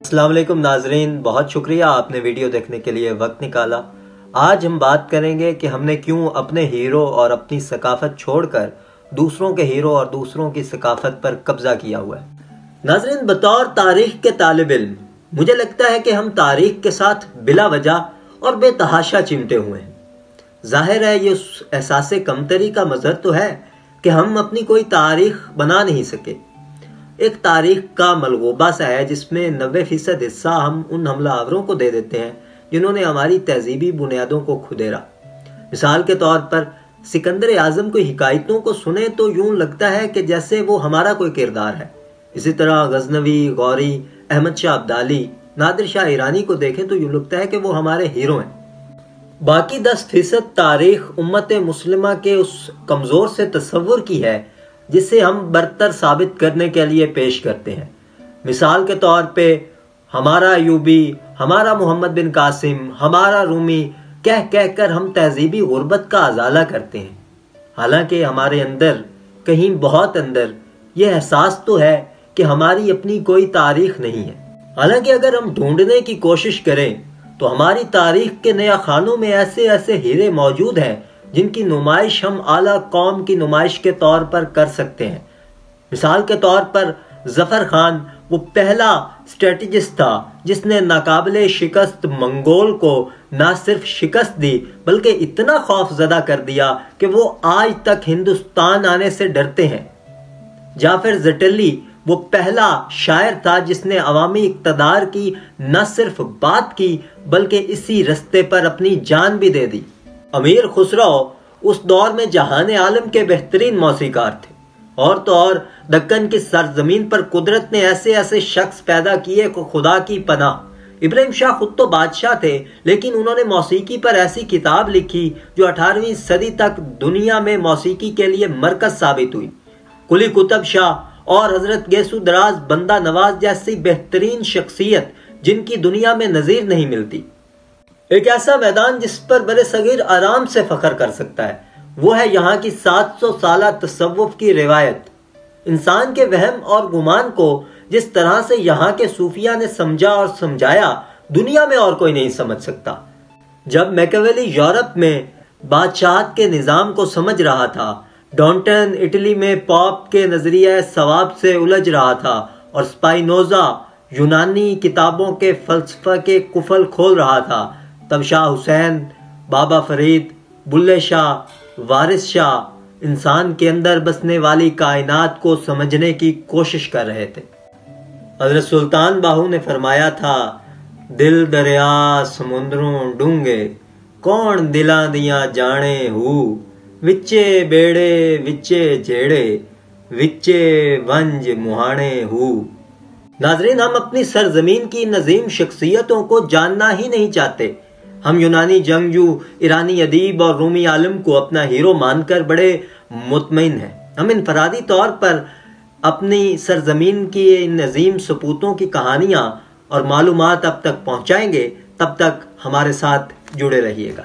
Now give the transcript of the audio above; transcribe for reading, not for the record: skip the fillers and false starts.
السلام علیکم ناظرین، بہت شکریہ آپ نے ویڈیو دیکھنے کے لیے وقت نکالا۔ آج ہم بات کریں گے کہ ہم نے کیوں اپنے ہیرو اور اپنی ثقافت چھوڑ کر دوسروں کے ہیرو اور دوسروں کی ثقافت پر قبضہ کیا ہوا ہے۔ ناظرین، بطور تاریخ کے طالب علم مجھے لگتا ہے کہ ہم تاریخ کے ساتھ بلا وجہ اور بے تحاشا چمٹے ہوئے ہیں۔ ظاہر ہے یہ اس احساس کمتری کا مظہر تو ہے کہ ہم اپنی کوئی تاریخ بنا نہیں سکے۔ ایک تاریخ کا ملغوبہ سا ہے جس میں 90% حصہ ہم ان حملہ آوروں کو دے دیتے ہیں جنہوں نے ہماری تہذیبی بنیادوں کو کھدیرا۔ مثال کے طور پر سکندر اعظم کی حکایتوں کو سنیں تو یوں لگتا ہے کہ جیسے وہ ہمارا کوئی کردار ہے۔ اسی طرح غزنوی، غوری، احمد شاہ ابدالی، نادر شاہ ایرانی کو دیکھیں تو یوں لگتا ہے کہ وہ ہمارے ہیرو ہیں۔ باقی 10% تاریخ امت مسلمہ کے اس کمزور سے تصور کی ہے جسے ہم برتر ثابت کرنے کے لیے پیش کرتے ہیں۔ مثال کے طور پہ ہمارا ایوبی، ہمارا محمد بن قاسم، ہمارا رومی کہہ کر ہم تہذیبی غربت کا ازالہ کرتے ہیں، حالانکہ ہمارے اندر، کہیں بہت اندر، یہ احساس تو ہے کہ ہماری اپنی کوئی تاریخ نہیں ہے۔ حالانکہ اگر ہم ڈھونڈنے کی کوشش کریں تو ہماری تاریخ کے نیا خانوں میں ایسے ہیرے موجود ہیں جن کی نمائش ہم اعلیٰ قوم کی نمائش کے طور پر کر سکتے ہیں۔ مثال کے طور پر ظفر خان وہ پہلا اسٹریٹجسٹ تھا جس نے ناقابل شکست منگول کو نہ صرف شکست دی بلکہ اتنا خوف زدہ کر دیا کہ وہ آج تک ہندوستان آنے سے ڈرتے ہیں۔ جعفر زٹلی وہ پہلا شاعر تھا جس نے عوامی اقتدار کی نہ صرف بات کی بلکہ اسی رستے پر اپنی جان بھی دے دی۔ امیر خسرو اس دور میں جہان عالم کے بہترین موسیقار تھے، اور تو اور دکن کی سرزمین پر قدرت نے ایسے شخص پیدا کیے کہ خدا کی پناہ۔ ابراہیم شاہ خود تو بادشاہ تھے لیکن انہوں نے موسیقی پر ایسی کتاب لکھی جو 18ویں صدی تک دنیا میں موسیقی کے لیے مرکز ثابت ہوئی۔ قلی قطب شاہ اور حضرت گیسو دراز بندہ نواز جیسی بہترین شخصیت جن کی دنیا میں نظیر نہیں ملتی۔ ایک ایسا میدان جس پر برصغیر آرام سے فخر کر سکتا ہے وہ ہے یہاں کی 700 سالہ تصوف کی روایت۔ انسان کے وہم اور گمان کو جس طرح سے یہاں کے صوفیہ نے سمجھا اور سمجھایا دنیا میں اور کوئی نہیں سمجھ سکتا۔ جب میکیاویلی یورپ میں بادشاہت کے نظام کو سمجھ رہا تھا، ڈانٹن اٹلی میں پاپ کے نظریہ ثواب سے الجھ رہا تھا اور اسپائنوزا یونانی کتابوں کے فلسفہ کے قفل کھول رہا تھا، تب شاہ حسین، بابا فرید، بلے شاہ، وارث شاہ انسان کے اندر بسنے والی کائنات کو سمجھنے کی کوشش کر رہے تھے۔ حضرت سلطان باہو نے فرمایا تھا، دل دریا سمندروں ڈونگے، کون دلاں دیاں جانے ہو، وچے بیڑے وچے جھیڑے، وچے ونج مہانے ہو۔ ناظرین، ہم اپنی سرزمین کی نظیم شخصیتوں کو جاننا ہی نہیں چاہتے۔ ہم یونانی جنگجو، ایرانی ادیب اور رومی عالم کو اپنا ہیرو مان کر بڑے مطمئن ہیں۔ ہم انفرادی طور پر اپنی سرزمین کی ان عظیم سپوتوں کی کہانیاں اور معلومات اب تک پہنچائیں گے، تب تک ہمارے ساتھ جڑے رہیے گا۔